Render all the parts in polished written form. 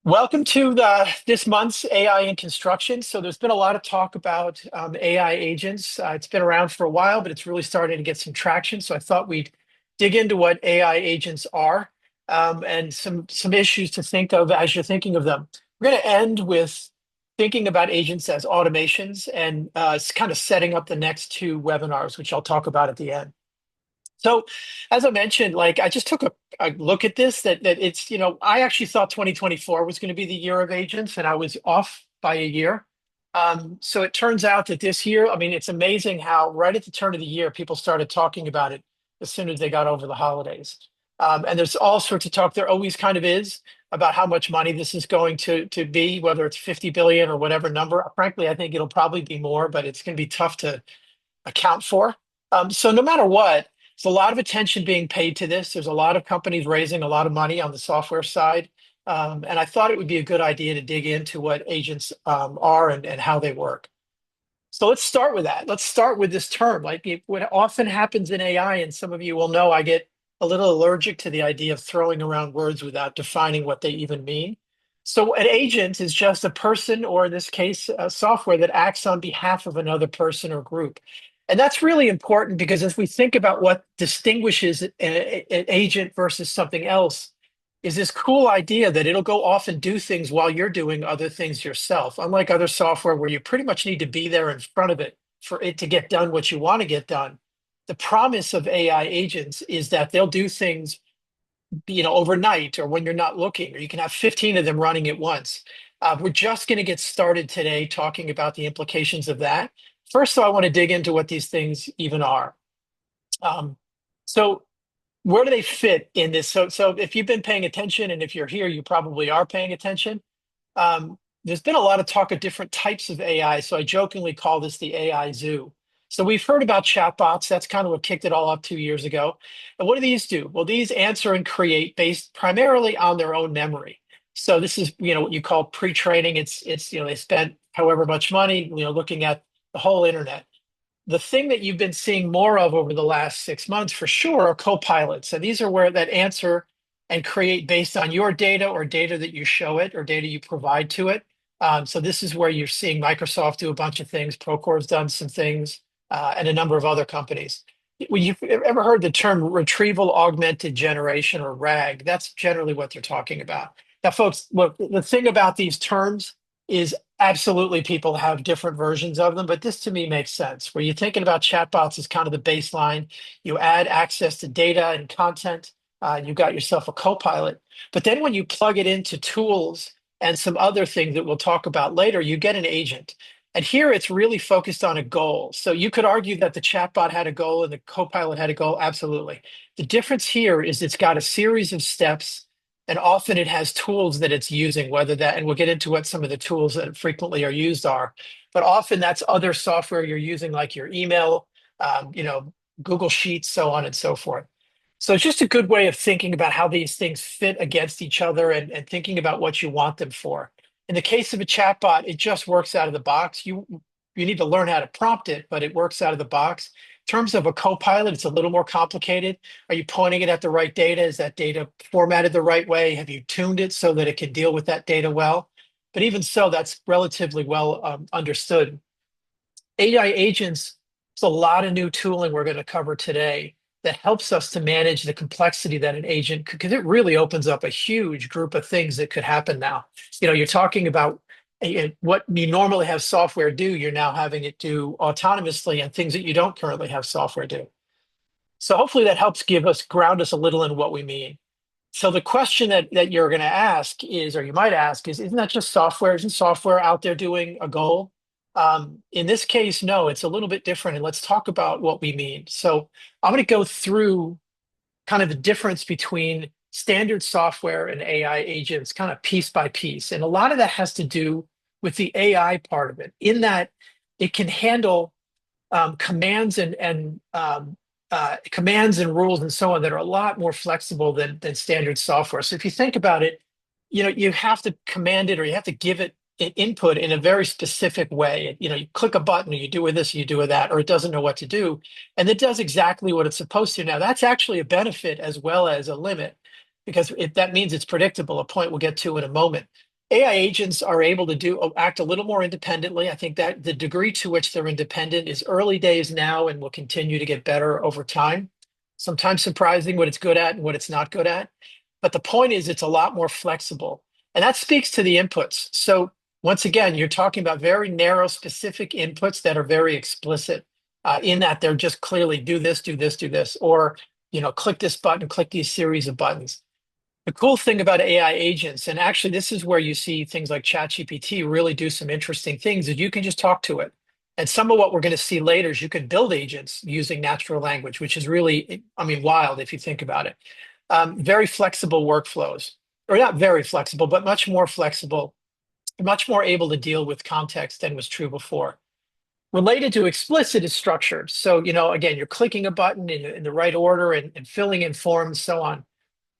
Welcome to this month's AI in construction. So there's been a lot of talk about AI agents. It's been around for a while, but it's really starting to get some traction. So I thought we'd dig into what AI agents are and some issues to think of as you're thinking of them. We're going to end with thinking about agents as automations and it's kind of setting up the next two webinars, which I'll talk about at the end. So, as I mentioned, like I just took a look at this that it's, I actually thought 2024 was going to be the year of agents, and I was off by a year. So it turns out that this year, I mean, it's amazing how right at the turn of the year, people started talking about it as soon as they got over the holidays. And there's all sorts of talk. There always kind of is about how much money this is going to be, whether it's 50 billion or whatever number. Frankly, I think it'll probably be more, but it's going to be tough to account for. So no matter what, there's a lot of attention being paid to this. There's a lot of companies raising a lot of money on the software side. And I thought it would be a good idea to dig into what agents are and how they work. So let's start with that. Let's start with this term. What often happens in AI, and some of you will know, I get a little allergic to the idea of throwing around words without defining what they even mean. So an agent is just a person, or in this case, a software that acts on behalf of another person or group. And that's really important because as we think about what distinguishes an agent versus something else, is this cool idea that it'll go off and do things while you're doing other things yourself. Unlike other software where you pretty much need to be there in front of it for it to get done what you want to get done. The promise of AI agents is that they'll do things, overnight or when you're not looking, or you can have 15 of them running at once. We're just going to get started today talking about the implications of that. First, though, I want to dig into what these things even are. So where do they fit in this? So if you've been paying attention, and if you're here, you probably are paying attention. There's been a lot of talk of different types of AI. So I jokingly call this the AI zoo. So we've heard about chatbots. That's kind of what kicked it all up 2 years ago. And what do these do? Well, these answer and create based primarily on their own memory. So this is, what you call pre-training. It's they spent however much money, looking at the whole internet. The thing that you've been seeing more of over the last 6 months for sure are co-pilots. And these are where that answer and create based on your data or data that you show it or data you provide to it. So this is where you're seeing Microsoft do a bunch of things. Procore's done some things and a number of other companies. When you've ever heard the term retrieval augmented generation or RAG, that's generally what they're talking about. Now, folks, look, the thing about these terms is absolutely people have different versions of them, but this to me makes sense. Where you're thinking about chatbots as kind of the baseline, you add access to data and content, you've got yourself a co-pilot. But then when you plug it into tools and some other things that we'll talk about later, you get an agent. And here it's really focused on a goal. So you could argue that the chatbot had a goal and the co-pilot had a goal. Absolutely. The difference here is it's got a series of steps, and often it has tools that it's using, whether that, and we'll get into what some of the tools that frequently are used are, but often that's other software you're using, like your email, Google Sheets, so on and so forth. So it's just a good way of thinking about how these things fit against each other and thinking about what you want them for. In the case of a chatbot, it just works out of the box. You need to learn how to prompt it, but it works out of the box. In terms of a co-pilot, it's a little more complicated. Are you pointing it at the right data? Is that data formatted the right way? Have you tuned it so that it can deal with that data well? But even so, that's relatively well understood. AI agents, there's a lot of new tooling we're going to cover today that helps us to manage the complexity that an agent could, because it really opens up a huge group of things that could happen now. You're talking about what you normally have software do, you're now having it do autonomously, and things that you don't currently have software do. So hopefully that helps ground us a little in what we mean. So the question that you're going to ask is, or you might ask, isn't that just software? Isn't software out there doing a goal? In this case, no, it's a little bit different. And let's talk about what we mean. So I'm going to go through kind of the difference between standard software and AI agents, kind of piece by piece. And a lot of that has to do with the AI part of it, in that it can handle commands and commands and rules and so on that are a lot more flexible than standard software. So if you think about it, you have to command it, or you have to give it an input in a very specific way. You click a button, or you do with this, or you do with that, or it doesn't know what to do. And it does exactly what it's supposed to. Now, that's actually a benefit as well as a limit, because if that means it's predictable, a point we'll get to in a moment. AI agents are able to act a little more independently. I think that the degree to which they're independent is early days now and will continue to get better over time. Sometimes surprising what it's good at and what it's not good at. But the point is, it's a lot more flexible. And that speaks to the inputs. So once again, you're talking about very narrow, specific inputs that are very explicit in that they're just clearly do this, do this, do this, or click this button, click these series of buttons. The cool thing about AI agents, and actually this is where you see things like ChatGPT really do some interesting things, is you can just talk to it. And some of what we're going to see later is you can build agents using natural language, which is really, I mean, wild if you think about it. Very flexible workflows, or not very flexible, but much more flexible, much more able to deal with context than was true before. Related to explicit is structured. So, again, you're clicking a button in the right order and filling in forms, so on.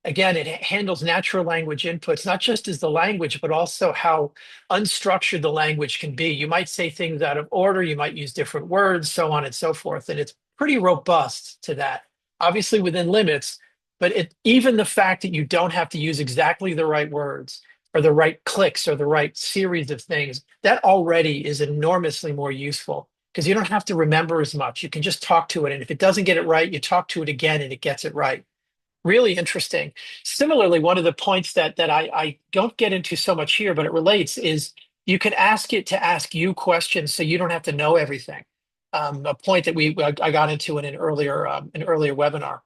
Again, it handles natural language inputs, not just as the language, but also how unstructured the language can be. You might say things out of order, you might use different words, so on and so forth. And it's pretty robust to that, obviously within limits, but even the fact that you don't have to use exactly the right words or the right clicks or the right series of things, that already is enormously more useful because you don't have to remember as much. You can just talk to it. And if it doesn't get it right, you talk to it again and it gets it right. Really interesting. Similarly, one of the points that I don't get into so much here, but it relates, is you can ask it to ask you questions so you don't have to know everything. A point that I got into in an earlier webinar.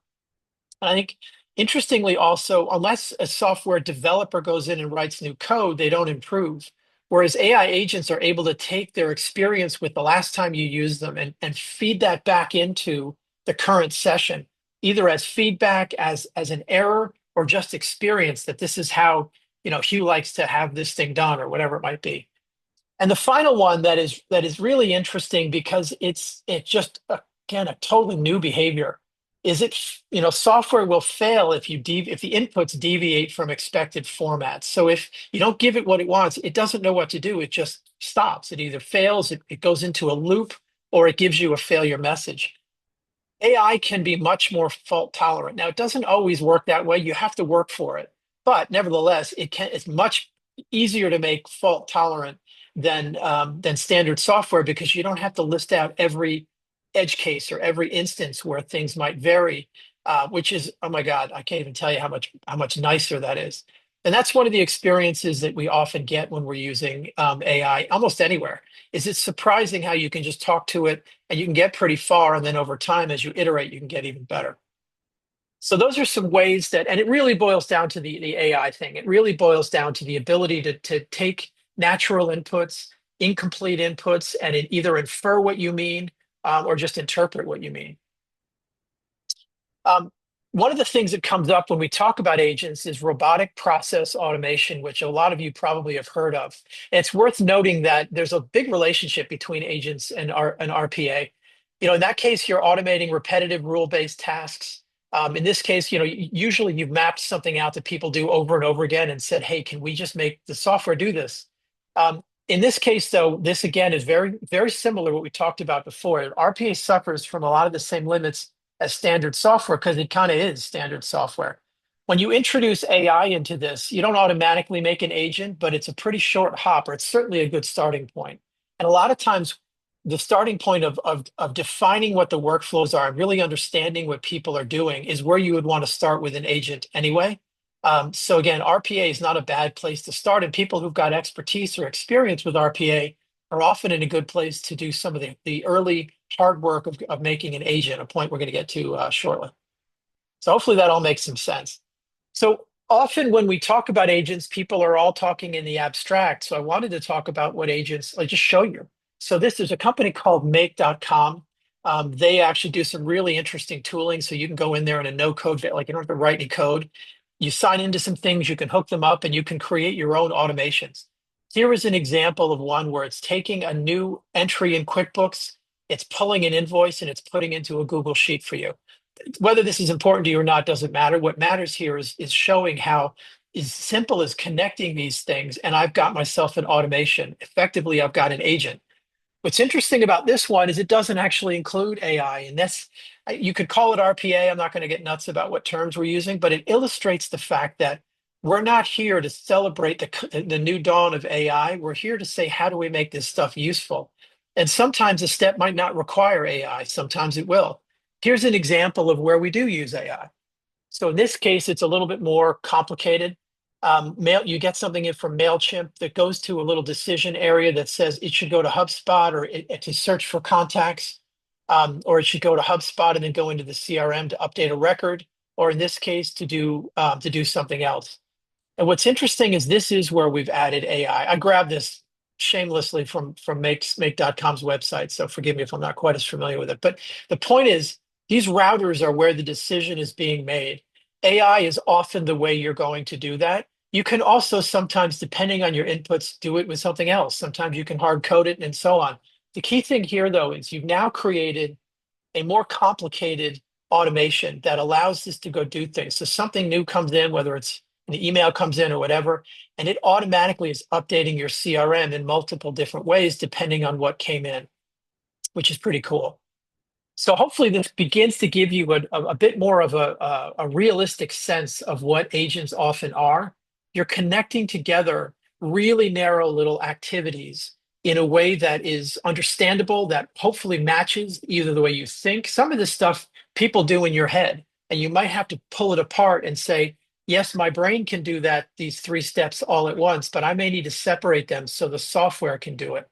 And I think interestingly also, unless a software developer goes in and writes new code, they don't improve. Whereas AI agents are able to take their experience with the last time you use them and feed that back into the current session, either as feedback, as an error, or just experience that this is how, Hugh likes to have this thing done or whatever it might be. And the final one that is really interesting because it's just again a totally new behavior is software will fail if the inputs deviate from expected formats. So if you don't give it what it wants, it doesn't know what to do. It just stops. It either fails, it goes into a loop, or it gives you a failure message. AI can be much more fault tolerant. Now, it doesn't always work that way. You have to work for it. But nevertheless, it's much easier to make fault tolerant than standard software because you don't have to list out every edge case or every instance where things might vary, which is, oh my God, I can't even tell you how much nicer that is. And that's one of the experiences that we often get when we're using AI almost anywhere. Is it's surprising how you can just talk to it and you can get pretty far, and then over time, as you iterate, you can get even better. So those are some ways and it really boils down to the AI thing. It really boils down to the ability to take natural inputs, incomplete inputs, and either infer what you mean or just interpret what you mean. Um, One of the things that comes up when we talk about agents is robotic process automation, which a lot of you probably have heard of. And it's worth noting that there's a big relationship between agents and RPA. In that case, you're automating repetitive rule-based tasks. In this case, usually you've mapped something out that people do over and over again and said, hey, can we just make the software do this? In this case, though, this again is very, very similar to what we talked about before. RPA suffers from a lot of the same limits as standard software because it kind of is standard software. When you introduce AI into this, you don't automatically make an agent, but it's a pretty short hop, or it's certainly a good starting point. And a lot of times, the starting point of defining what the workflows are and really understanding what people are doing is where you would want to start with an agent anyway. So again, RPA is not a bad place to start, and people who've got expertise or experience with RPA are often in a good place to do some of the early hard work of making an agent, a point we're going to get to shortly. So hopefully that all makes some sense. So often when we talk about agents, people are all talking in the abstract. So I wanted to talk about what agents, like just show you. So there's a company called make.com. They actually do some really interesting tooling. So you can go in there in a no code, like you don't have to write any code. You sign into some things, you can hook them up, and you can create your own automations. Here is an example of one where it's taking a new entry in QuickBooks, it's pulling an invoice, and it's putting into a Google Sheet for you. Whether this is important to you or not doesn't matter. What matters here is showing how as simple as connecting these things, and I've got myself an automation. Effectively, I've got an agent. What's interesting about this one is it doesn't actually include AI, and you could call it RPA. I'm not going to get nuts about what terms we're using, but it illustrates the fact that we're not here to celebrate the new dawn of AI. We're here to say, how do we make this stuff useful? And sometimes a step might not require AI, sometimes it will. Here's an example of where we do use AI. So in this case, it's a little bit more complicated. You get something in from MailChimp that goes to a little decision area that says it should go to HubSpot or to search for contacts, or it should go to HubSpot and then go into the CRM to update a record, or in this case, to do something else. And what's interesting is this is where we've added AI. I grabbed this shamelessly from make.com's website, so forgive me if I'm not quite as familiar with it. But the point is, these routers are where the decision is being made. AI is often the way you're going to do that. You can also sometimes, depending on your inputs, do it with something else. Sometimes you can hard code it and so on. The key thing here, though, is you've now created a more complicated automation that allows this to go do things. So something new comes in, whether it's an email comes in or whatever, and it automatically is updating your CRM in multiple different ways depending on what came in, which is pretty cool. So hopefully this begins to give you a bit more of a realistic sense of what agents often are. You're connecting together really narrow little activities in a way that is understandable, that hopefully matches either the way you think. Some of this stuff people do in your head, and you might have to pull it apart and say, yes, my brain can do that, these three steps all at once, but I may need to separate them so the software can do it.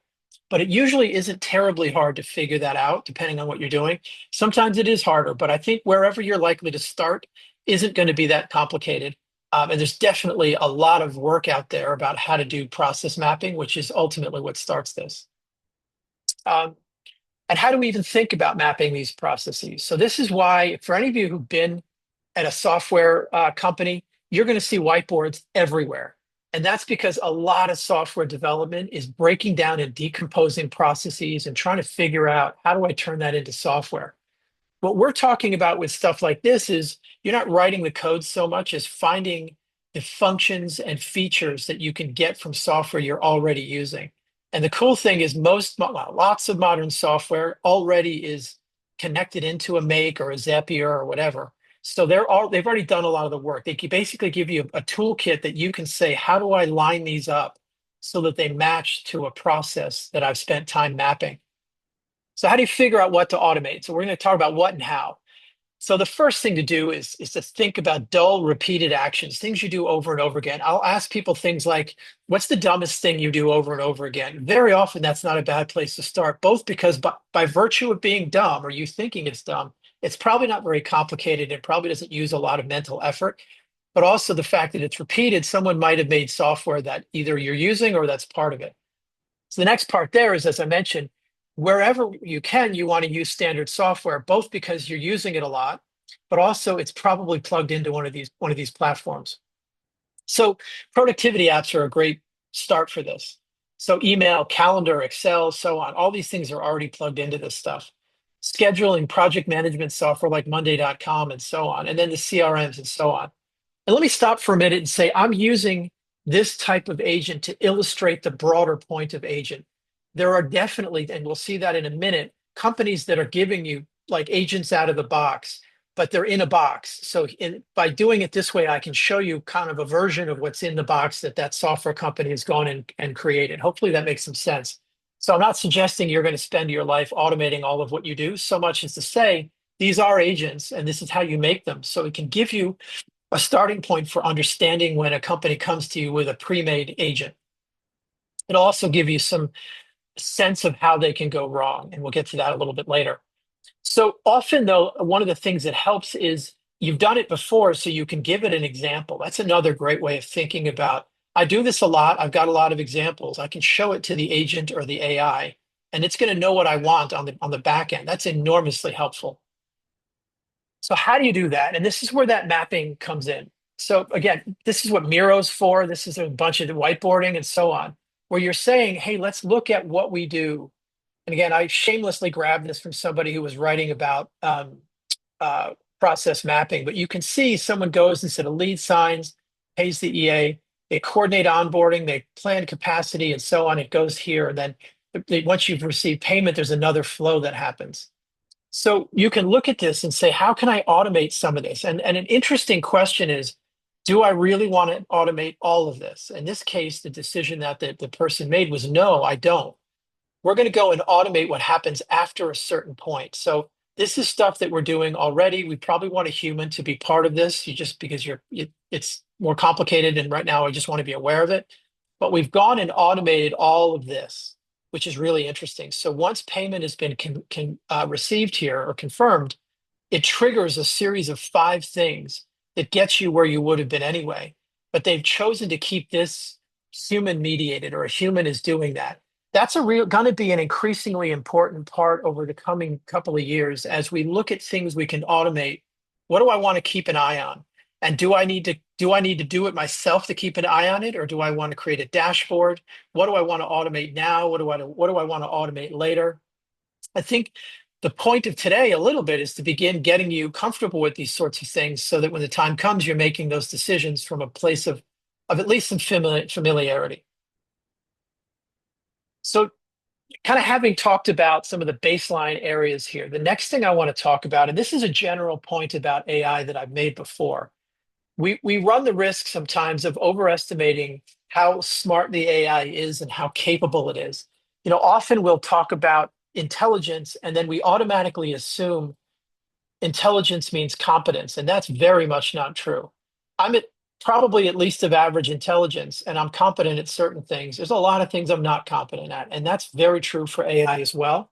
But it usually isn't terribly hard to figure that out, depending on what you're doing. Sometimes it is harder, but I think wherever you're likely to start isn't going to be that complicated. And there's definitely a lot of work out there about how to do process mapping, which is ultimately what starts this. Um, and how do we even think about mapping these processes? So this is why, for any of you who've been at a software company, you're going to see whiteboards everywhere. And that's because a lot of software development is breaking down and decomposing processes and trying to figure out, how do I turn that into software? What we're talking about with stuff like this is you're not writing the code so much as finding the functions and features that you can get from software you're already using. And the cool thing is lots of modern software already is connected into a Make or a Zapier or whatever. So they've already done a lot of the work. They can basically give you a toolkit that you can say, how do I line these up so that they match to a process that I've spent time mapping? So how do you figure out what to automate? So we're going to talk about what and how. So the first thing to do is to think about dull, repeated actions, things you do over and over again. I'll ask people things like, what's the dumbest thing you do over and over again? Very often that's not a bad place to start, both because by virtue of being dumb or you thinking it's dumb, it's probably not very complicated. It probably doesn't use a lot of mental effort, but also the fact that it's repeated, someone might have made software that either you're using or that's part of it. So the next part there is, as I mentioned, wherever you can, you want to use standard software, both because you're using it a lot, but also it's probably plugged into one of these platforms. So productivity apps are a great start for this. So email, calendar, Excel, so on, all these things are already plugged into this stuff. Scheduling, project management software like Monday.com and so on, and then the CRMs and so on. And let me stop for a minute and say, I'm using this type of agent to illustrate the broader point of agent. There are definitely, and we'll see that in a minute, companies that are giving you like agents out of the box, but they're in a box. So by doing it this way, I can show you kind of a version of what's in the box that software company has gone and created. Hopefully that makes some sense. So I'm not suggesting you're going to spend your life automating all of what you do, so much as to say, these are agents and this is how you make them. So it can give you a starting point for understanding when a company comes to you with a pre-made agent. It'll also give you some sense of how they can go wrong, and we'll get to that a little bit later. So often, though, one of the things that helps is you've done it before, so you can give it an example. That's another great way of thinking about, I do this a lot. I've got a lot of examples. I can show it to the agent or the AI, and it's going to know what I want on the back end. That's enormously helpful. So how do you do that? And this is where that mapping comes in. So again, this is what Miro's for. This is a bunch of whiteboarding and so on, where you're saying, hey, let's look at what we do. And again, I shamelessly grabbed this from somebody who was writing about process mapping, but you can see someone goes instead of lead signs, pays the EA, they coordinate onboarding, they plan capacity and so on. It goes here. And then once you've received payment, there's another flow that happens. So you can look at this and say, how can I automate some of this? And an interesting question is, Do I really want to automate all of this? In this case, the decision that the person made was no, I don't. We're going to go and automate what happens after a certain point. So this is stuff that we're doing already. We probably want a human to be part of this, you just because it's more complicated, and right now I just want to be aware of it. But we've gone and automated all of this, which is really interesting. So once payment has been received here or confirmed, it triggers a series of five things that gets you where you would have been anyway. But they've chosen to keep this human mediated, or a human is doing that. That's going to be an increasingly important part over the coming couple of years as we look at things we can automate. What do I want to keep an eye on? And do I need to do it myself to keep an eye on it, or do I want to create a dashboard? What do I want to automate now? What do I want to automate later? I think the point of today a little bit is to begin getting you comfortable with these sorts of things so that when the time comes, you're making those decisions from a place of at least some familiarity. So kind of having talked about some of the baseline areas here, the next thing I want to talk about, and this is a general point about AI that I've made before, we run the risk sometimes of overestimating how smart the AI is and how capable it is. Often we'll talk about intelligence and then we automatically assume intelligence means competence, and that's very much not true. I'm at probably at least of average intelligence, and I'm competent at certain things. There's a lot of things I'm not competent at, and that's very true for AI as well.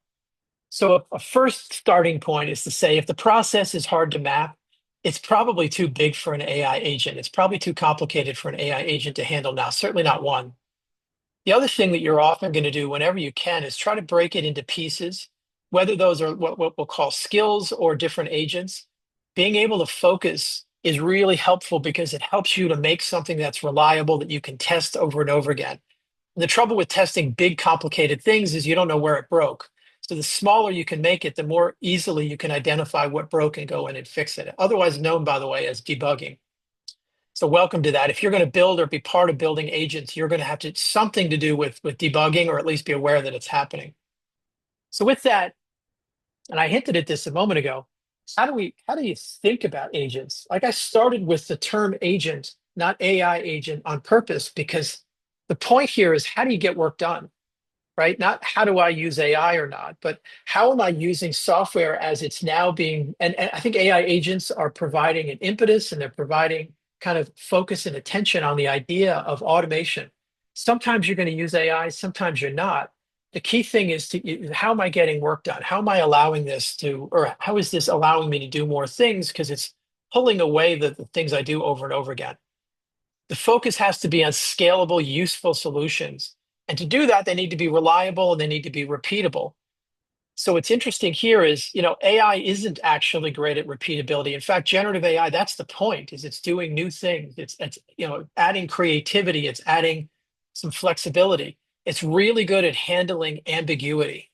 So a first starting point is to say if the process is hard to map, it's probably too big for an AI agent. It's probably too complicated for an AI agent to handle now, certainly not one. The other thing that you're often going to do whenever you can is try to break it into pieces, whether those are what we'll call skills or different agents. Being able to focus is really helpful because it helps you to make something that's reliable that you can test over and over again. And the trouble with testing big, complicated things is you don't know where it broke. So the smaller you can make it, the more easily you can identify what broke and go in and fix it. Otherwise known, by the way, as debugging. So welcome to that. If you're going to build or be part of building agents, you're going to have to something to do with debugging, or at least be aware that it's happening. So with that, and I hinted at this a moment ago, how do you think about agents? Like, I started with the term agent, not AI agent, on purpose, because the point here is how do you get work done? Right? Not how do I use AI or not, but how am I using software as it's now being, and I think AI agents are providing an impetus, and they're providing kind of focus and attention on the idea of automation. Sometimes you're going to use AI, sometimes you're not. The key thing is how am I getting work done? How am I allowing this to, or how is this allowing me to do more things? Because it's pulling away the things I do over and over again. The focus has to be on scalable, useful solutions. And to do that, they need to be reliable and they need to be repeatable. So what's interesting here is, AI isn't actually great at repeatability. In fact, generative AI, that's the point, is it's doing new things. It's adding creativity, it's adding some flexibility. It's really good at handling ambiguity.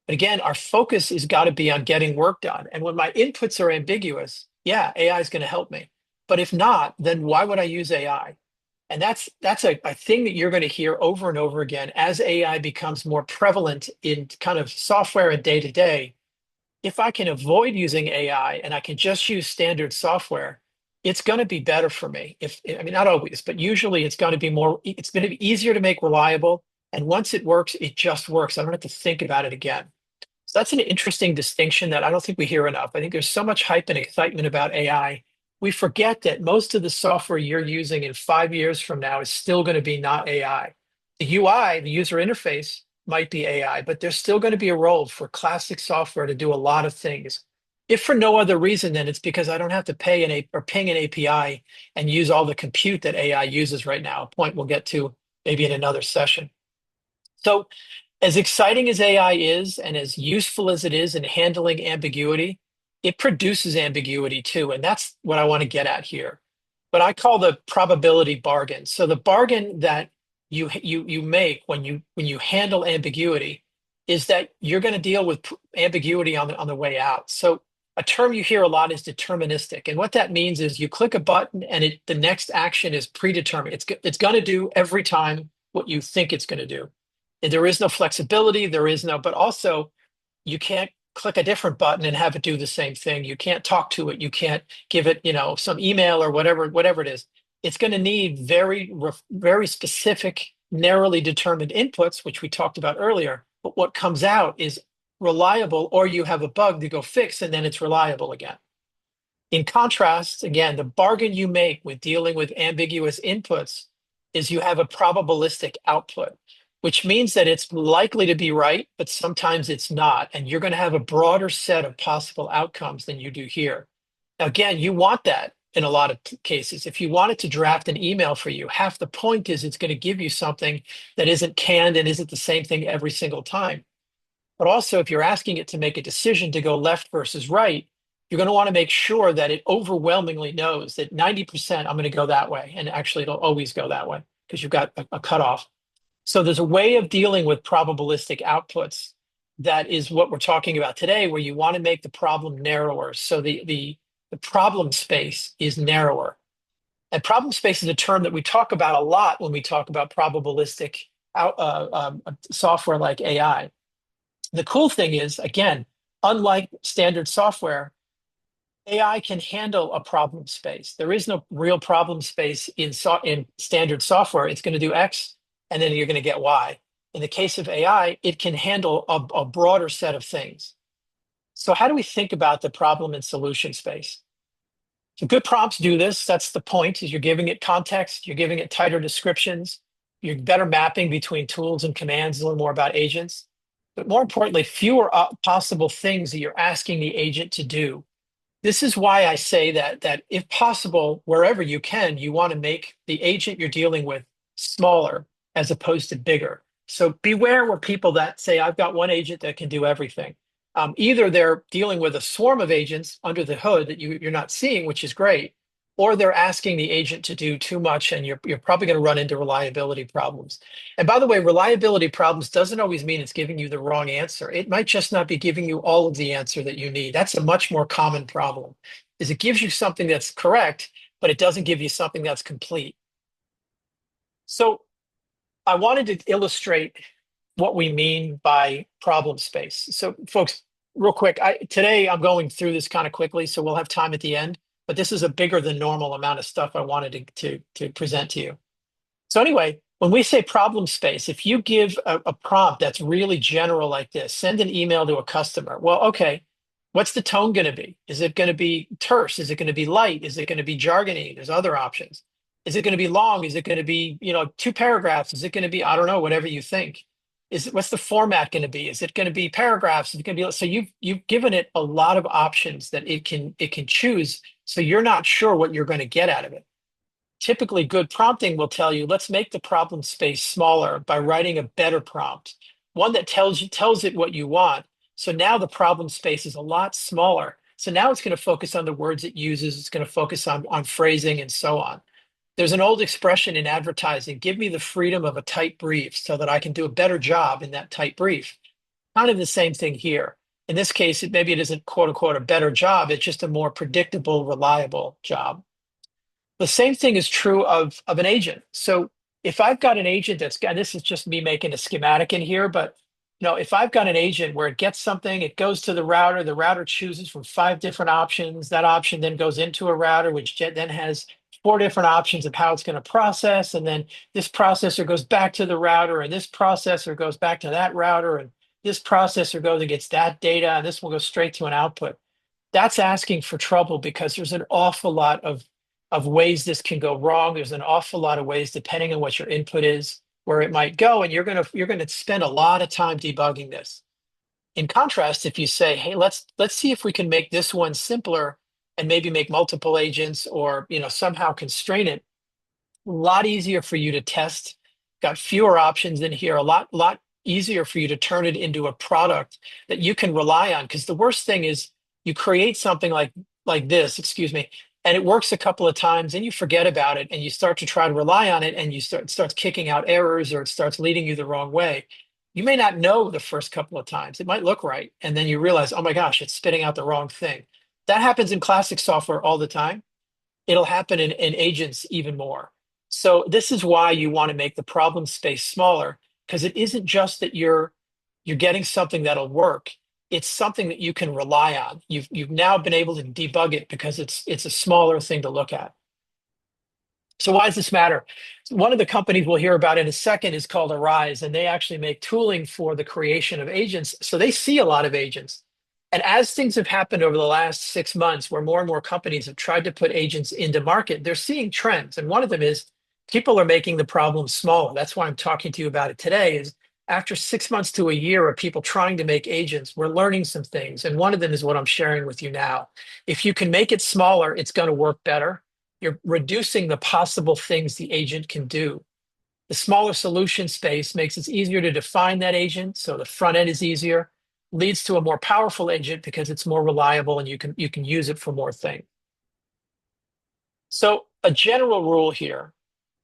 But again, our focus has got to be on getting work done. And when my inputs are ambiguous, yeah, AI is going to help me. But if not, then why would I use AI? And that's a thing that you're going to hear over and over again as AI becomes more prevalent in kind of software and day to day. If I can avoid using AI and I can just use standard software, it's going to be better for me. I mean, not always, but usually it's going to be it's going to be easier to make reliable. And once it works, it just works. I don't have to think about it again. So that's an interesting distinction that I don't think we hear enough. I think there's so much hype and excitement about AI. We forget that most of the software you're using in 5 years from now is still going to be not AI. The UI, the user interface, might be AI, but there's still going to be a role for classic software to do a lot of things. If for no other reason, then it's because I don't have to ping an API and use all the compute that AI uses right now, a point we'll get to maybe in another session. So as exciting as AI is and as useful as it is in handling ambiguity, it produces ambiguity too. And that's what I want to get at here. But I call the probability bargain. So the bargain that you make when you handle ambiguity is that you're going to deal with ambiguity on the way out. So a term you hear a lot is deterministic. And what that means is you click a button and the next action is predetermined. It's going to do every time what you think it's going to do. There is no flexibility, but also you can't click a different button and have it do the same thing. You can't talk to it. You can't give it, some email or whatever it is. it's going to need very specific, narrowly determined inputs, which we talked about earlier. But what comes out is reliable, or you have a bug to go fix, and then it's reliable again. In contrast, again, the bargain you make with dealing with ambiguous inputs is you have a probabilistic output, which means that it's likely to be right, but sometimes it's not. And you're going to have a broader set of possible outcomes than you do here. Now, again, you want that in a lot of cases. If you want it to draft an email for you, half the point is it's going to give you something that isn't canned and isn't the same thing every single time. But also, if you're asking it to make a decision to go left versus right, you're going to want to make sure that it overwhelmingly knows that 90% I'm going to go that way. And actually, it'll always go that way because you've got a cutoff. So there's a way of dealing with probabilistic outputs that is what we're talking about today, where you want to make the problem narrower. So the problem space is narrower. And problem space is a term that we talk about a lot when we talk about probabilistic software like AI. The cool thing is, again, unlike standard software, AI can handle a problem space. There is no real problem space in standard software. It's going to do X, and then you're going to get Y. In the case of AI, it can handle a broader set of things. So how do we think about the problem and solution space? So good prompts do this. That's the point, is you're giving it context, you're giving it tighter descriptions, you're better mapping between tools and commands, a little more about agents. But more importantly, fewer possible things that you're asking the agent to do. This is why I say that if possible, wherever you can, you want to make the agent you're dealing with smaller as opposed to bigger. So beware where people that say, I've got one agent that can do everything. Either they're dealing with a swarm of agents under the hood that you're not seeing, which is great, or they're asking the agent to do too much, and you're probably going to run into reliability problems. And by the way, reliability problems doesn't always mean it's giving you the wrong answer. It might just not be giving you all of the answer that you need. That's a much more common problem, is it gives you something that's correct, but it doesn't give you something that's complete. So I wanted to illustrate what we mean by problem space. So folks, real quick, today I'm going through this kind of quickly, so we'll have time at the end, but this is a bigger than normal amount of stuff I wanted to present to you. So anyway, when we say problem space, if you give a prompt that's really general like this, send an email to a customer. Well, okay, what's the tone going to be? Is it going to be terse? Is it going to be light? Is it going to be jargony? There's other options. Is it going to be long? Is it going to be, 2 paragraphs? Is it going to be, I don't know, whatever you think? What's the format going to be? Is it going to be paragraphs? Is it going to be, so you've given it a lot of options that it can choose. So you're not sure what you're going to get out of it. Typically, good prompting will tell you, let's make the problem space smaller by writing a better prompt, one that tells it what you want. So now the problem space is a lot smaller. So now it's going to focus on the words it uses. It's going to focus on phrasing and so on. There's an old expression in advertising, give me the freedom of a tight brief so that I can do a better job in that tight brief. Kind of the same thing here. In this case, maybe it isn't quote unquote a better job. It's just a more predictable, reliable job. The same thing is true of an agent. So if I've got an agent this is just me making a schematic in here, but if I've got an agent where it gets something, it goes to the router chooses from 5 different options. That option then goes into a router, which then has 4 different options of how it's going to process. And then this processor goes back to the router, and this processor goes back to that router, and this processor goes and gets that data, and this will go straight to an output. That's asking for trouble because there's an awful lot of ways this can go wrong. There's an awful lot of ways, depending on what your input is, where it might go, and you're gonna spend a lot of time debugging this. In contrast, if you say, hey, let's see if we can make this one simpler and maybe make multiple agents or somehow constrain it, a lot easier for you to test, got fewer options in here, a lot easier for you to turn it into a product that you can rely on. Because the worst thing is you create something like this, excuse me, and it works a couple of times and you forget about it and you start to try to rely on it and it starts kicking out errors or it starts leading you the wrong way. You may not know the first couple of times. It might look right. And then you realize, oh my gosh, it's spitting out the wrong thing. That happens in classic software all the time. It'll happen in agents even more. So this is why you want to make the problem space smaller, because it isn't just that you're getting something that'll work. It's something that you can rely on. You've now been able to debug it because it's a smaller thing to look at. So why does this matter? One of the companies we'll hear about in a second is called Arise, and they actually make tooling for the creation of agents. So they see a lot of agents. And as things have happened over the last 6 months, where more and more companies have tried to put agents into market, they're seeing trends. And one of them is people are making the problem smaller. That's why I'm talking to you about it today, is after 6 months to a year of people trying to make agents, we're learning some things. And one of them is what I'm sharing with you now. If you can make it smaller, it's going to work better. You're reducing the possible things the agent can do. The smaller solution space makes it easier to define that agent, so the front end is easier, leads to a more powerful agent because it's more reliable and you can use it for more things. So a general rule here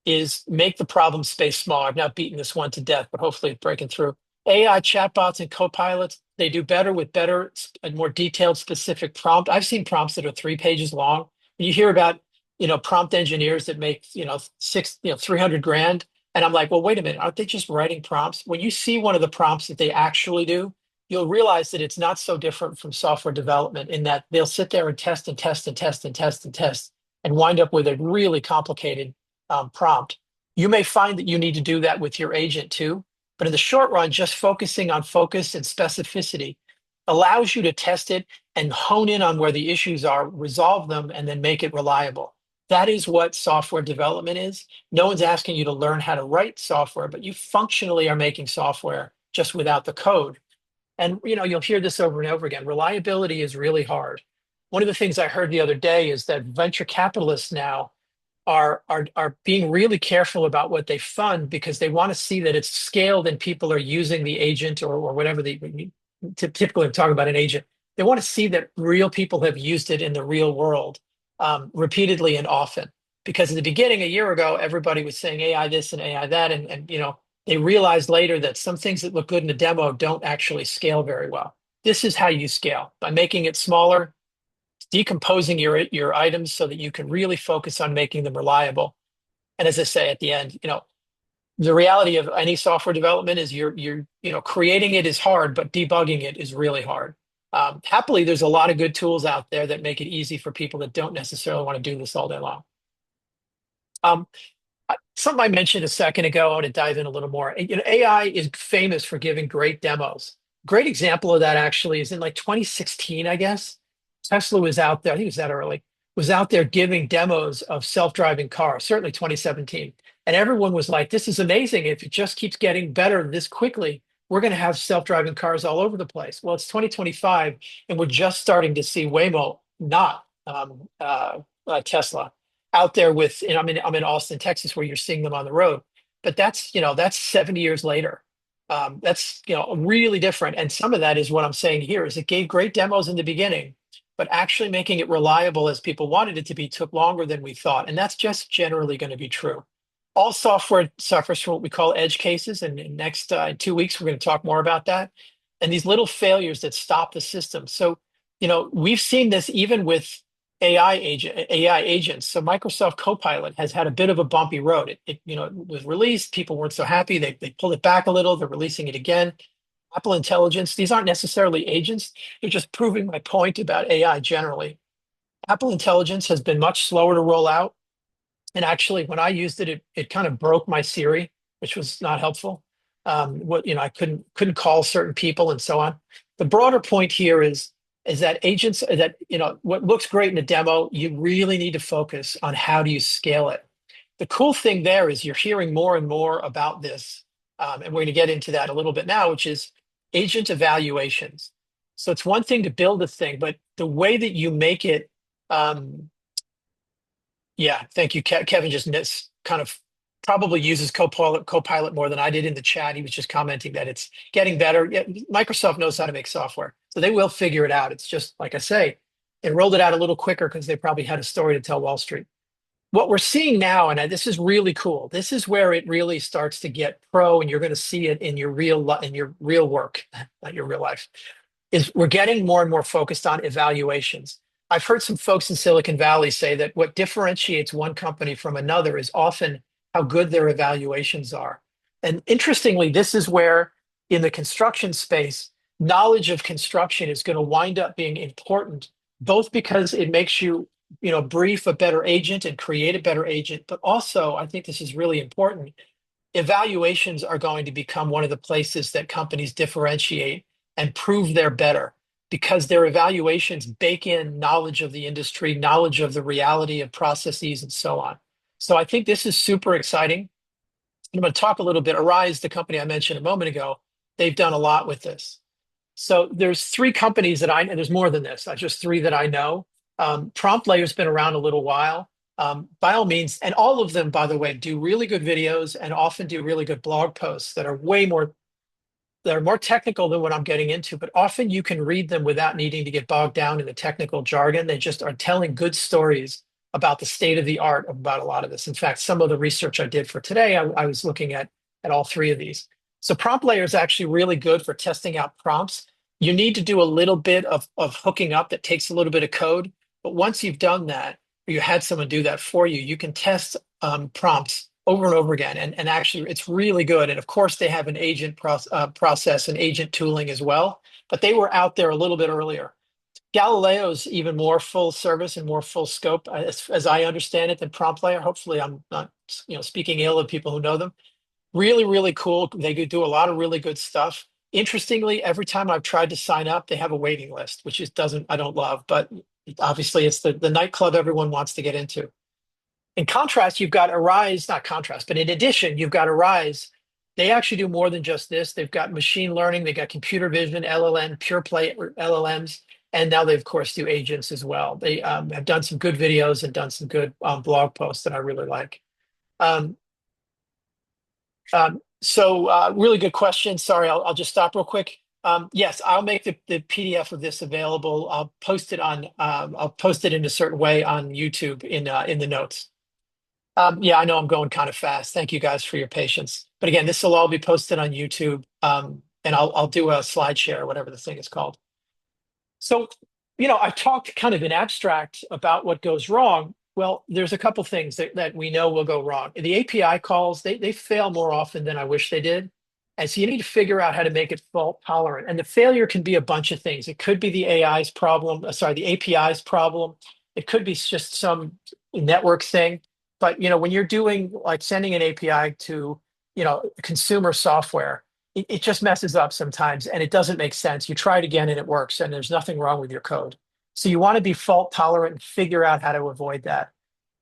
is make the problem space smaller. I've now beaten this one to death, but hopefully it's breaking through. AI chatbots and copilots, they do better with better and more detailed specific prompt. I've seen prompts that are 3 pages long. You hear about, prompt engineers that make, 300 grand. And I'm like, well, wait a minute, aren't they just writing prompts? When you see one of the prompts that they actually do, you'll realize that it's not so different from software development in that they'll sit there and test and test and test and test and test and wind up with a really complicated prompt. You may find that you need to do that with your agent too, but in the short run, just focusing on focus and specificity allows you to test it and hone in on where the issues are, resolve them, and then make it reliable. That is what software development is. No one's asking you to learn how to write software, but you functionally are making software just without the code. And you'll hear this over and over again. Reliability is really hard. One of the things I heard the other day is that venture capitalists now are being really careful about what they fund because they want to see that it's scaled and people are using the agent or whatever typically I'm talking about an agent. They want to see that real people have used it in the real world repeatedly and often. Because in the beginning, a year ago, everybody was saying AI this and AI that, and they realized later that some things that look good in a demo don't actually scale very well. This is how you scale by making it smaller, decomposing your items so that you can really focus on making them reliable. And as I say at the end, the reality of any software development is you're creating it is hard, but debugging it is really hard. Happily, there's a lot of good tools out there that make it easy for people that don't necessarily want to do this all day long. Um, Something I mentioned a second ago, I want to dive in a little more. AI is famous for giving great demos. Great example of that actually is in like 2016, I guess. Tesla was out there, I think it was that early, was out there giving demos of self-driving cars, certainly 2017. And everyone was like, this is amazing. If it just keeps getting better this quickly, we're going to have self-driving cars all over the place. Well, it's 2025, and we're just starting to see Waymo, not Tesla, out there with, and I'm in Austin, Texas, where you're seeing them on the road. But that's 70 years later. That's really different. And some of that is what I'm saying here is it gave great demos in the beginning, but actually making it reliable as people wanted it to be took longer than we thought. And that's just generally going to be true. All software suffers from what we call edge cases. And in next 2 weeks, we're going to talk more about that. And these little failures that stop the system. So, we've seen this even with AI agents. So Microsoft Copilot has had a bit of a bumpy road. It was released. People weren't so happy. They pulled it back a little. They're releasing it again. Apple Intelligence, these aren't necessarily agents. They're just proving my point about AI generally. Apple Intelligence has been much slower to roll out. And actually, when I used it, it kind of broke my Siri, which was not helpful. I couldn't call certain people and so on. The broader point here is that agents that, what looks great in a demo, you really need to focus on how do you scale it. The cool thing there is you're hearing more and more about this. And we're going to get into that a little bit now, which is agent evaluations. So it's one thing to build a thing, but the way that you make it, yeah, thank you. Kevin just kind of probably uses Copilot more than I did in the chat. He was just commenting that it's getting better. Yeah, Microsoft knows how to make software, so they will figure it out. It's just, like I say, they rolled it out a little quicker because they probably had a story to tell Wall Street. What we're seeing now, and this is really cool, this is where it really starts to get pro, and you're going to see it in your real work, not your real life, is we're getting more and more focused on evaluations. I've heard some folks in Silicon Valley say that what differentiates one company from another is often how good their evaluations are. And interestingly, this is where in the construction space, knowledge of construction is going to wind up being important, both because it makes you brief a better agent and create a better agent. But also, I think this is really important. Evaluations are going to become one of the places that companies differentiate and prove they're better because their evaluations bake in knowledge of the industry, knowledge of the reality of processes, and so on. So I think this is super exciting. I'm going to talk a little bit. Arise, the company I mentioned a moment ago, they've done a lot with this. So there's three companies that I know. There's more than this. Just three that I know. Prompt Layer's been around a little while. By all means, and all of them, by the way, do really good videos and often do really good blog posts that are they're more technical than what I'm getting into, but often you can read them without needing to get bogged down in the technical jargon. They just are telling good stories about the state of the art about a lot of this. In fact, some of the research I did for today, I was looking at all three of these. So Prompt Layer is actually really good for testing out prompts. You need to do a little bit of hooking up that takes a little bit of code. But once you've done that, or you had someone do that for you, you can test prompts over and over again. And actually, it's really good. And of course, they have an agent process and agent tooling as well. But they were out there a little bit earlier. Galileo's even more full service and more full scope, as I understand it, than Prompt Layer. Hopefully, I'm not speaking ill of people who know them. Really, really cool. They do a lot of really good stuff. Interestingly, every time I've tried to sign up, they have a waiting list, which I don't love, but obviously it's the nightclub everyone wants to get into. In contrast, you've got Arise, not contrast, but in addition, you've got Arise. They actually do more than just this. They've got machine learning, they've got computer vision, LLM, pure play LLMs, and now they, of course, do agents as well. They have done some good videos and done some good blog posts that I really like. Um, really good question. Sorry, I'll just stop real quick. Yes, I'll make the PDF of this available. I'll post it in a certain way on YouTube in the notes. Yeah, I know I'm going kind of fast. Thank you guys for your patience. But again, this will all be posted on YouTube, and I'll do a slide share, whatever the thing is called. So, I talked kind of in abstract about what goes wrong. Well, there's a couple things that we know will go wrong. The API calls, they fail more often than I wish they did. And so you need to figure out how to make it fault tolerant. And the failure can be a bunch of things. It could be the AI's problem, the API's problem. It could be just some network thing. But when you're doing like sending an API to consumer software, it just messes up sometimes and it doesn't make sense. You try it again and it works and there's nothing wrong with your code. So you want to be fault tolerant and figure out how to avoid that.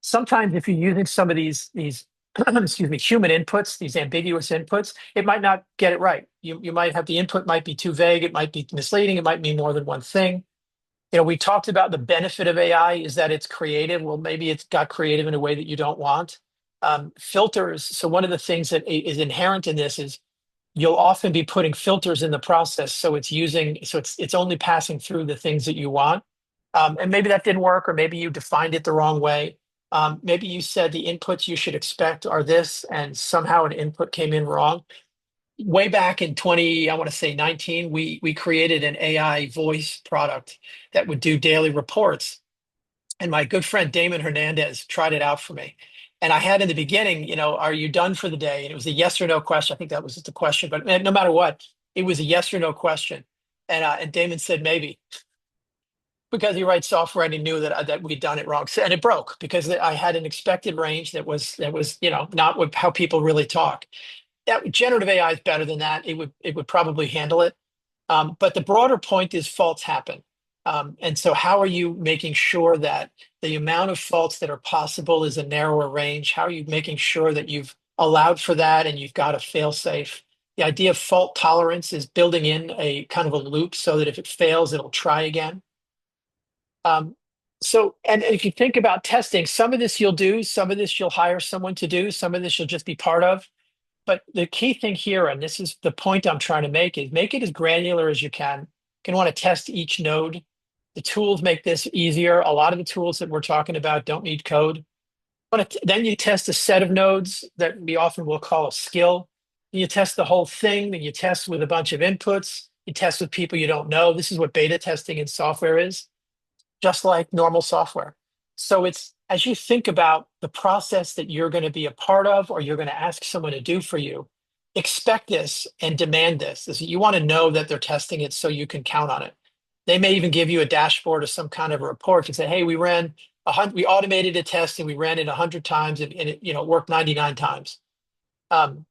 Sometimes if you're using some of these excuse me, human inputs, these ambiguous inputs, it might not get it right. You might have the input might be too vague, it might be misleading, it might mean more than one thing. We talked about the benefit of AI is that it's creative. Well, maybe it's got creative in a way that you don't want. Filters. So one of the things that is inherent in this is you'll often be putting filters in the process. So it's only passing through the things that you want. And maybe that didn't work, or maybe you defined it the wrong way. Maybe you said the inputs you should expect are this, and somehow an input came in wrong. Way back in 2019, we created an AI voice product that would do daily reports. And my good friend Damon Hernandez tried it out for me. And I had in the beginning, are you done for the day? And it was a yes or no question. I think that was just a question, but no matter what, it was a yes or no question. And Damon said maybe, because he writes software and he knew that we'd done it wrong. And it broke because I had an expected range that was not how people really talk. That generative AI is better than that. It would probably handle it. But the broader point is faults happen. And so how are you making sure that the amount of faults that are possible is a narrower range? How are you making sure that you've allowed for that and you've got a fail safe? The idea of fault tolerance is building in a kind of a loop so that if it fails, it'll try again. And if you think about testing, some of this you'll do, some of this you'll hire someone to do, some of this you'll just be part of. But the key thing here, and this is the point I'm trying to make, is make it as granular as you can. You're going to want to test each node. The tools make this easier. A lot of the tools that we're talking about don't need code. But then you test a set of nodes that we often will call a skill. You test the whole thing, then you test with a bunch of inputs. You test with people you don't know. This is what beta testing in software is, just like normal software. So it's as you think about the process that you're going to be a part of or you're going to ask someone to do for you, expect this and demand this. You want to know that they're testing it so you can count on it. They may even give you a dashboard or some kind of a report to say, hey, we ran We automated a test and we ran it 100 times and it, worked 99 times. Um,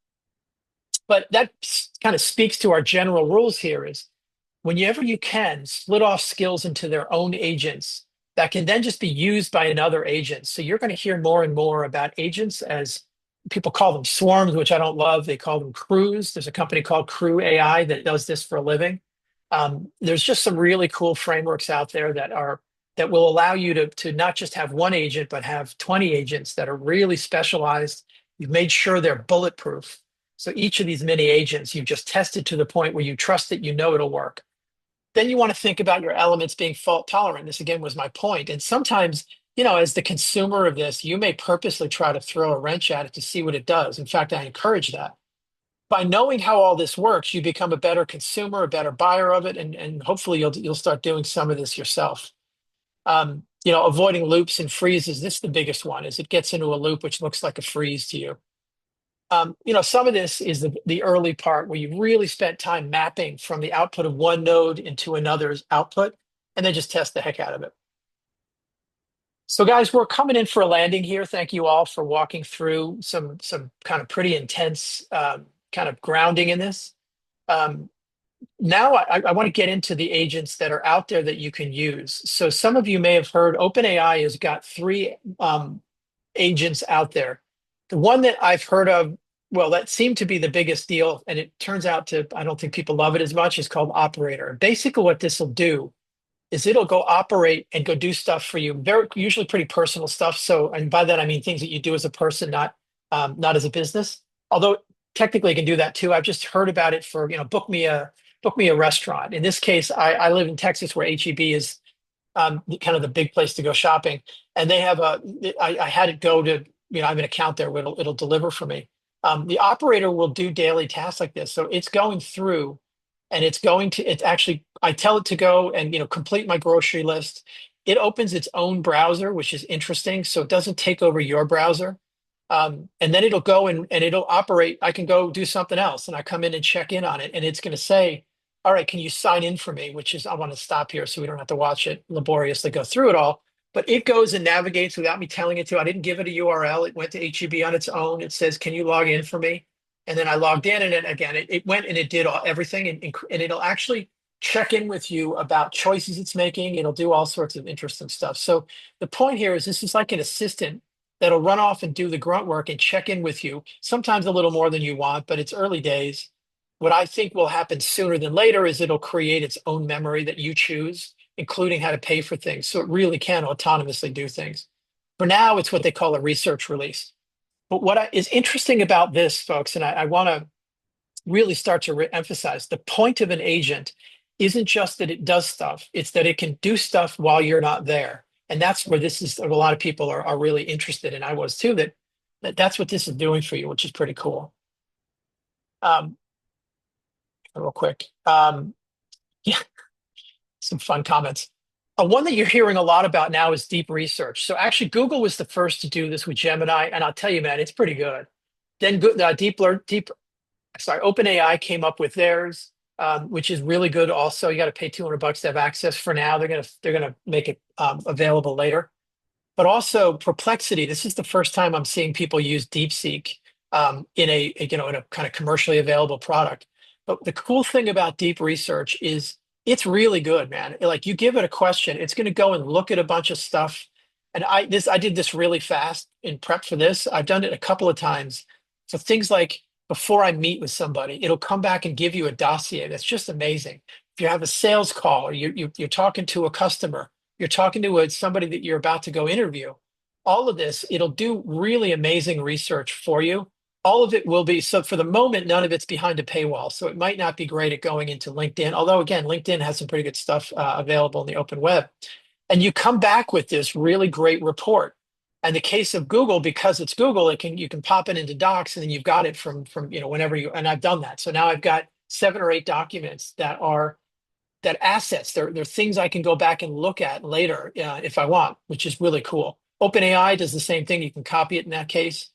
but that kind of speaks to our general rules here is whenever you can, split off skills into their own agents that can then just be used by another agent. So you're going to hear more and more about agents as people call them swarms, which I don't love. They call them crews. There's a company called Crew AI that does this for a living. There's just some really cool frameworks out there that will allow you to not just have one agent, but have 20 agents that are really specialized. You've made sure they're bulletproof. So each of these mini agents you've just tested to the point where you trust it, you know it'll work. Then you want to think about your elements being fault tolerant. This again was my point. And sometimes, as the consumer of this, you may purposely try to throw a wrench at it to see what it does. In fact, I encourage that. By knowing how all this works, you become a better consumer, a better buyer of it, and hopefully you'll start doing some of this yourself. Avoiding loops and freezes. This is the biggest one, is it gets into a loop which looks like a freeze to you. Some of this is the early part where you really spent time mapping from the output of one node into another's output, and then just test the heck out of it. So guys, we're coming in for a landing here. Thank you all for walking through some kind of pretty intense kind of grounding in this. Now I want to get into the agents that are out there that you can use. So some of you may have heard OpenAI has got three agents out there. The one that I've heard of, well, that seemed to be the biggest deal, and it turns out I don't think people love it as much, is called Operator. Basically, what this will do is it'll go operate and go do stuff for you, very usually pretty personal stuff. So, and by that I mean things that you do as a person, not as a business. Although technically it can do that too. I've just heard about it for, book me a restaurant. In this case, I live in Texas where HEB is kind of the big place to go shopping, and they have I had it go to, I have an account there where it'll deliver for me. The operator will do daily tasks like this. So it's going through and it's actually, I tell it to go and, complete my grocery list. It opens its own browser, which is interesting. So it doesn't take over your browser. And then it'll go and it'll operate. I can go do something else and I come in and check in on it. And it's going to say, all right, can you sign in for me? Which is, I want to stop here so we don't have to watch it laboriously go through it all. But it goes and navigates without me telling it to. I didn't give it a URL. It went to HEB on its own. It says, can you log in for me? And then I logged in, and it went and it did everything. And it'll actually check in with you about choices it's making. It'll do all sorts of interesting stuff. So the point here is this is like an assistant that'll run off and do the grunt work and check in with you, sometimes a little more than you want, but it's early days. What I think will happen sooner than later is it'll create its own memory that you choose, including how to pay for things. So it really can autonomously do things. For now, it's what they call a research release. But what is interesting about this, folks, and I want to really start to emphasize, the point of an agent isn't just that it does stuff, it's that it can do stuff while you're not there. And that's where this is, a lot of people are really interested, and I was too, that's what this is doing for you, which is pretty cool. Real quick. Yeah, some fun comments. One that you're hearing a lot about now is deep research. So actually, Google was the first to do this with Gemini, and I'll tell you, man, it's pretty good. Then OpenAI came up with theirs, which is really good. Also, you got to pay $200 to have access for now. They're gonna make it available later. But also Perplexity. This is the first time I'm seeing people use DeepSeek in a kind of commercially available product. But the cool thing about deep research is it's really good, man. Like you give it a question, it's going to go and look at a bunch of stuff. And I did this really fast in prep for this. I've done it a couple of times. So things like before I meet with somebody, it'll come back and give you a dossier. That's just amazing. If you have a sales call or you're talking to a customer, you're talking to somebody that you're about to go interview, all of this, it'll do really amazing research for you. All of it will be, so for the moment, none of it's behind a paywall. So it might not be great at going into LinkedIn, although again, LinkedIn has some pretty good stuff available in the open web. And you come back with this really great report. And the case of Google, because it's Google, you can pop it into Docs and then you've got it from whenever and I've done that. So now I've got 7 or 8 documents that are assets. They're things I can go back and look at later if I want, which is really cool. OpenAI does the same thing. You can copy it in that case.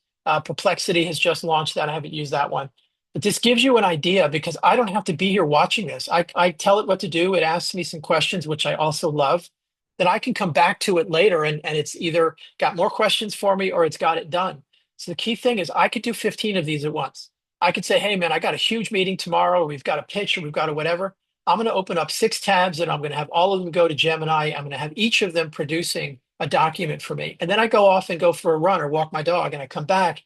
Perplexity has just launched that. I haven't used that one. But this gives you an idea because I don't have to be here watching this. I tell it what to do. It asks me some questions, which I also love. then I can come back to it later and it's either got more questions for me or it's got it done. So the key thing is I could do 15 of these at once. I could say, hey man, I got a huge meeting tomorrow, or we've got a pitch, or we've got a whatever. I'm going to open up 6 tabs and I'm going to have all of them go to Gemini. I'm going to have each of them producing a document for me. And then I go off and go for a run or walk my dog and I come back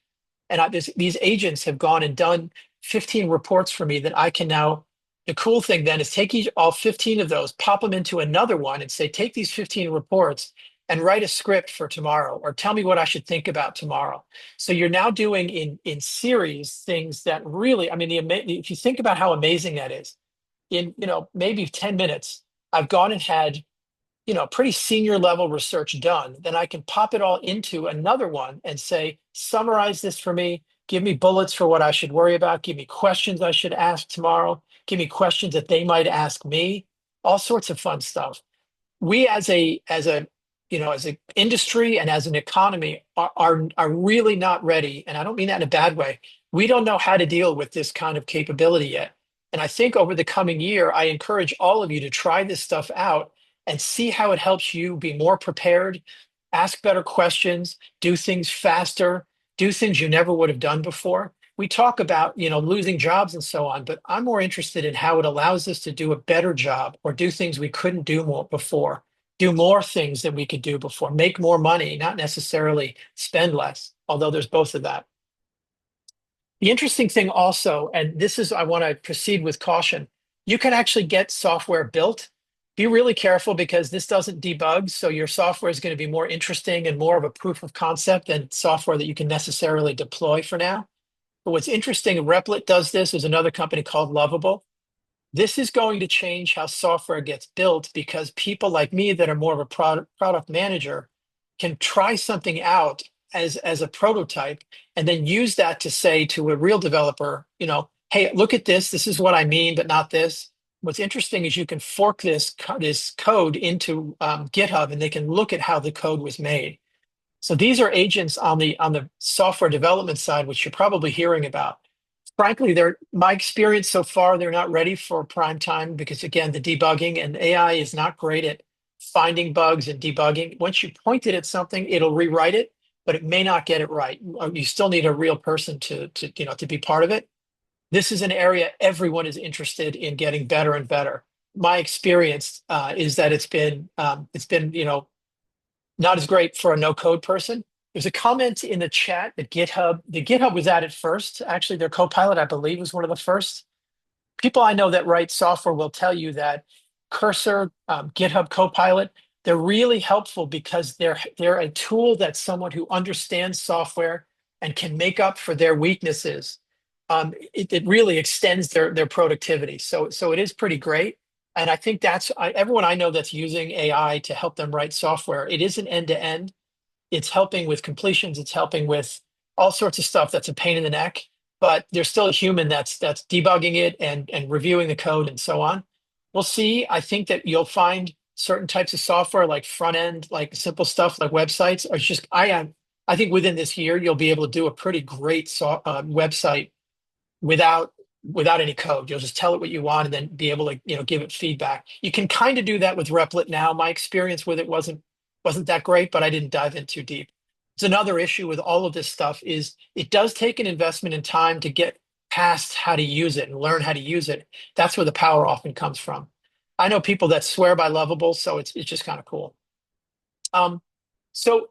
and these agents have gone and done 15 reports for me that I can now. The cool thing then is take all 15 of those, pop them into another one and say, take these 15 reports and write a script for tomorrow or tell me what I should think about tomorrow. So you're now doing in series things that really, I mean, if you think about how amazing that is, in maybe 10 minutes, I've gone and had pretty senior level research done, then I can pop it all into another one and say, summarize this for me, give me bullets for what I should worry about, give me questions I should ask tomorrow, give me questions that they might ask me, all sorts of fun stuff. We as an industry and as an economy are really not ready, and I don't mean that in a bad way. We don't know how to deal with this kind of capability yet. And I think over the coming year, I encourage all of you to try this stuff out and see how it helps you be more prepared, ask better questions, do things faster, do things you never would have done before. We talk about, losing jobs and so on, but I'm more interested in how it allows us to do a better job or do things we couldn't do more before, do more things than we could do before, make more money, not necessarily spend less, although there's both of that. The interesting thing also, and this is, I want to proceed with caution, you can actually get software built. Be really careful because this doesn't debug. So your software is going to be more interesting and more of a proof of concept than software that you can necessarily deploy for now. But what's interesting, Replit does this. There's another company called Lovable. This is going to change how software gets built because people like me that are more of a product manager can try something out as a prototype and then use that to say to a real developer, hey, look at this. This is what I mean, but not this. What's interesting is you can fork this code into GitHub and they can look at how the code was made. So these are agents on the software development side, which you're probably hearing about. Frankly, my experience so far, they're not ready for prime time because again, the debugging and AI is not great at finding bugs and debugging. Once you point it at something, it'll rewrite it, but it may not get it right. You still need a real person to be part of it. This is an area everyone is interested in getting better and better. My experience is that it's been not as great for a no code person. There's a comment in the chat that GitHub was at it first. Actually, their Copilot, I believe, was one of the first. People I know that write software will tell you that Cursor, GitHub Copilot, they're really helpful because they're a tool that someone who understands software and can make up for their weaknesses. It really extends their productivity. So it is pretty great. And I think everyone I know that's using AI to help them write software, it isn't end to end. It's helping with completions. It's helping with all sorts of stuff that's a pain in the neck, but there's still a human that's debugging it and reviewing the code and so on. We'll see. I think that you'll find certain types of software like front end, like simple stuff like websites are just, I think within this year, you'll be able to do a pretty great website without any code. You'll just tell it what you want and then be able to give it feedback. You can kind of do that with Replit now. My experience with it wasn't that great, but I didn't dive in too deep. It's another issue with all of this stuff is it does take an investment in time to get past how to use it and learn how to use it. That's where the power often comes from. I know people that swear by Lovable, so it's just kind of cool. So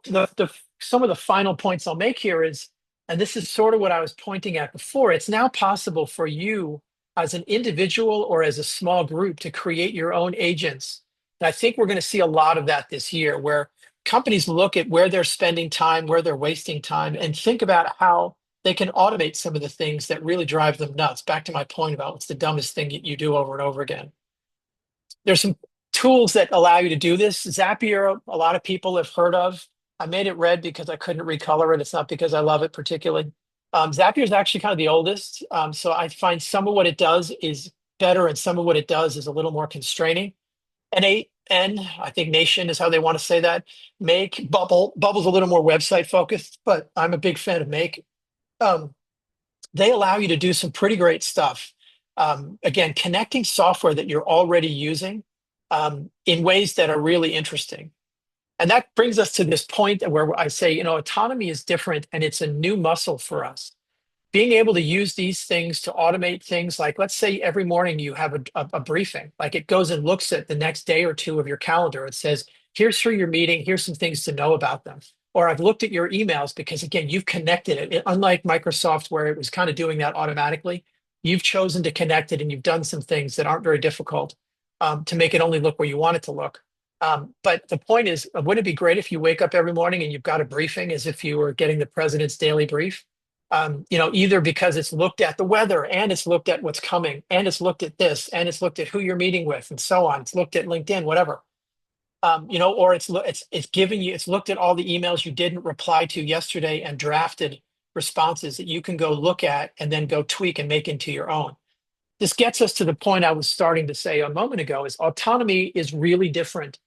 some of the final points I'll make here is, and this is sort of what I was pointing at before, it's now possible for you as an individual or as a small group to create your own agents. And I think we're going to see a lot of that this year where companies look at where they're spending time, where they're wasting time, and think about how they can automate some of the things that really drive them nuts. Back to my point about what's the dumbest thing you do over and over again. There's some tools that allow you to do this. Zapier, a lot of people have heard of. I made it red because I couldn't recolor it. It's not because I love it particularly. Zapier is actually kind of the oldest. So I find some of what it does is better and some of what it does is a little more constraining. N, I think Nation is how they want to say that. Make, Bubble's a little more website focused, but I'm a big fan of Make. They allow you to do some pretty great stuff. Again, connecting software that you're already using in ways that are really interesting. And that brings us to this point where I say, autonomy is different and it's a new muscle for us. Being able to use these things to automate things like, let's say every morning you have a briefing, like it goes and looks at the next day or two of your calendar. It says, here's for your meeting, here's some things to know about them. Or I've looked at your emails because, again, you've connected it. Unlike Microsoft, where it was kind of doing that automatically, you've chosen to connect it and you've done some things that aren't very difficult to make it only look where you want it to look. But the point is, wouldn't it be great if you wake up every morning and you've got a briefing as if you were getting the president's daily brief? Either because it's looked at the weather and it's looked at what's coming and it's looked at this and it's looked at who you're meeting with and so on. It's looked at LinkedIn, whatever. Or it's giving you, it's looked at all the emails you didn't reply to yesterday and drafted responses that you can go look at and then go tweak and make into your own. This gets us to the point I was starting to say a moment ago is autonomy is really different.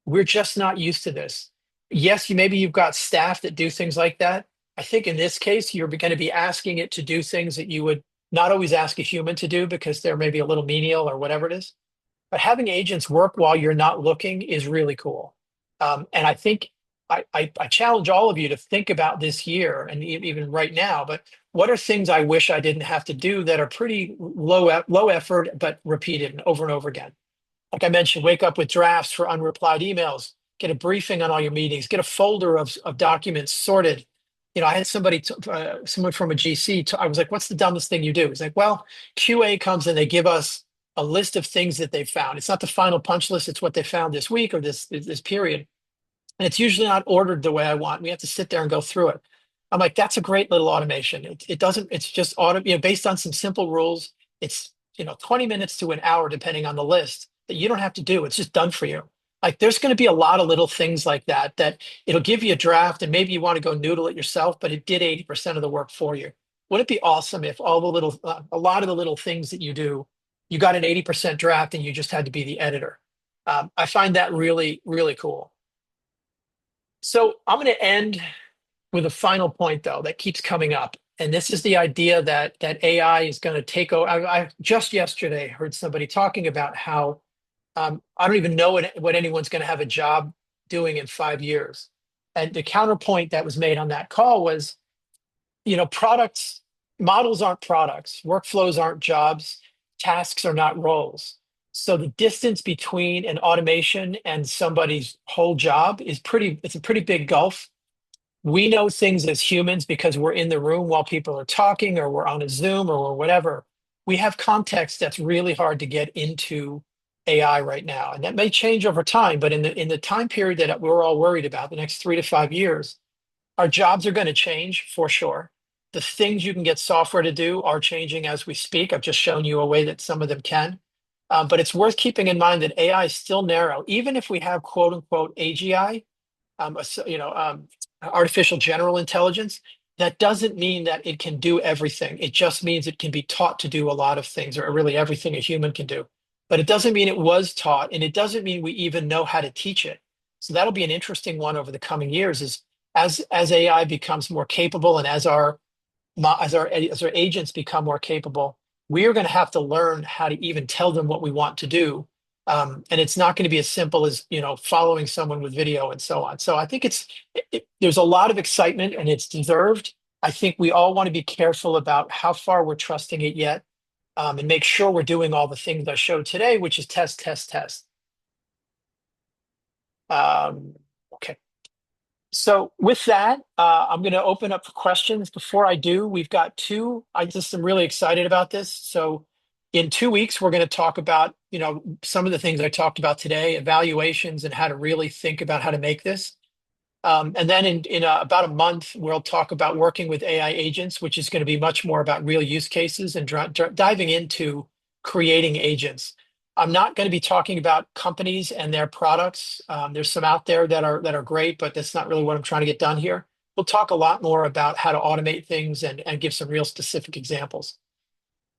We're just not used to this. Yes, maybe you've got staff that do things like that. I think in this case, you're going to be asking it to do things that you would not always ask a human to do because they're maybe a little menial or whatever it is. But having agents work while you're not looking is really cool. And I think I challenge all of you to think about this year and even right now, but what are things I wish I didn't have to do that are pretty low effort, but repeated and over again? Like I mentioned, wake up with drafts for unreplied emails, get a briefing on all your meetings, get a folder of documents sorted. I had someone from a GC, I was like, what's the dumbest thing you do? He's like, well, QA comes and they give us a list of things that they found. It's not the final punch list. It's what they found this week or this period. And it's usually not ordered the way I want. We have to sit there and go through it. I'm like, that's a great little automation. It doesn't, it's just based on some simple rules. It's, 20 minutes to an hour, depending on the list that you don't have to do. It's just done for you. Like there's going to be a lot of little things like that it'll give you a draft and maybe you want to go noodle it yourself, but it did 80% of the work for you. Wouldn't it be awesome if all the a lot of the little things that you do, you got an 80% draft and you just had to be the editor? I find that really, really cool. So I'm going to end with a final point, though, that keeps coming up. And this is the idea that AI is going to take over. I just yesterday heard somebody talking about how I don't even know what anyone's going to have a job doing in 5 years. And the counterpoint that was made on that call was, products, models aren't products, workflows aren't jobs, tasks are not roles. So the distance between an automation and somebody's whole job it's a pretty big gulf. We know things as humans because we're in the room while people are talking or we're on a Zoom or whatever. We have context that's really hard to get into AI right now. And that may change over time, but in the time period that we're all worried about, the next 3 to 5 years, our jobs are going to change for sure. The things you can get software to do are changing as we speak. I've just shown you a way that some of them can. But it's worth keeping in mind that AI is still narrow. Even if we have quote unquote AGI, artificial general intelligence, that doesn't mean that it can do everything. It just means it can be taught to do a lot of things, or really everything a human can do. But it doesn't mean it was taught, and it doesn't mean we even know how to teach it. So that'll be an interesting one over the coming years. Is as AI becomes more capable, and as our agents become more capable, we are going to have to learn how to even tell them what we want to do. And it's not going to be as simple as, following someone with video and so on. So I think there's a lot of excitement and it's deserved. I think we all want to be careful about how far we're trusting it yet, and make sure we're doing all the things I showed today, which is test, test, test. Okay. So with that, I'm going to open up for questions. Before I do, we've got two. I just am really excited about this. So in 2 weeks, we're going to talk about, some of the things I talked about today, evaluations and how to really think about how to make this. And then in about a month, we'll talk about working with AI agents, which is going to be much more about real use cases and diving into creating agents. I'm not going to be talking about companies and their products. There's some out there that are great, but that's not really what I'm trying to get done here. We'll talk a lot more about how to automate things and give some real specific examples.